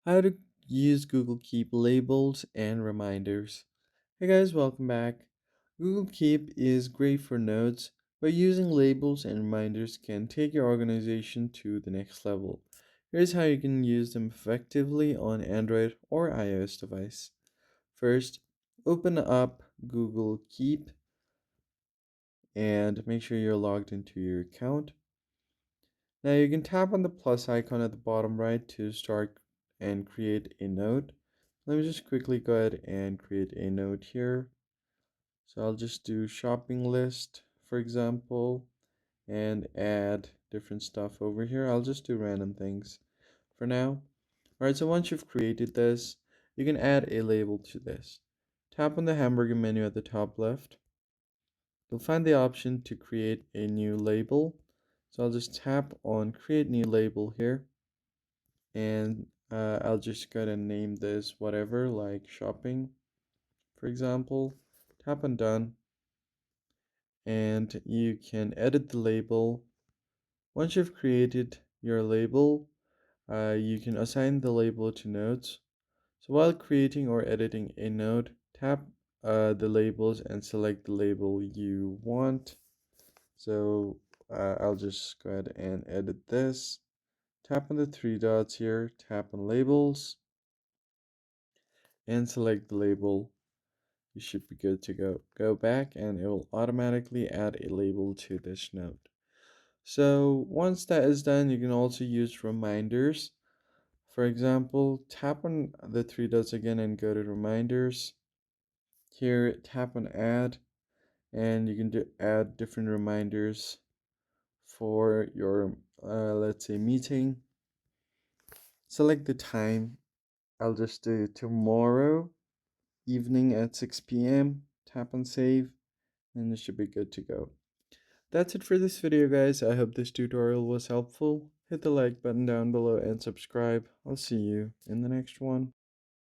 How to use Google Keep labels and reminders. Hey guys, welcome back. Google Keep is great for notes, but using labels and reminders can take your organization to the next level. Here's how you can use them effectively on Android or iOS device. First, open up Google Keep and make sure you're logged into your account. Now you can tap on the plus icon at the bottom right to start and create a note. Let me just quickly go ahead and create a note here. So I'll just do shopping list, for example, and add different stuff over here. I'll just do random things for now. Alright, so once you've created this, you can add a label to this. Tap on the hamburger menu at the top left. You'll find the option to create a new label. So I'll just tap on create new label here, and I'll just go ahead and name this whatever, like shopping, for example. Tap on done, and you can edit the label. Once you've created your label, you can assign the label to notes. So while creating or editing a note, tap the labels and select the label you want. So I'll just go ahead and edit this. Tap on the three dots here, tap on labels, and select the label. You should be good to go. Go back and it will automatically add a label to this note. So once that is done, you can also use reminders. For example, tap on the three dots again and go to reminders. Here, tap on add, and you can add different reminders for your, let's say, meeting. Select the time. I'll just do tomorrow evening at 6 p.m. Tap on save, and it should be good to go. That's it for this video, guys. I hope this tutorial was helpful. Hit the like button down below and subscribe. I'll see you in the next one.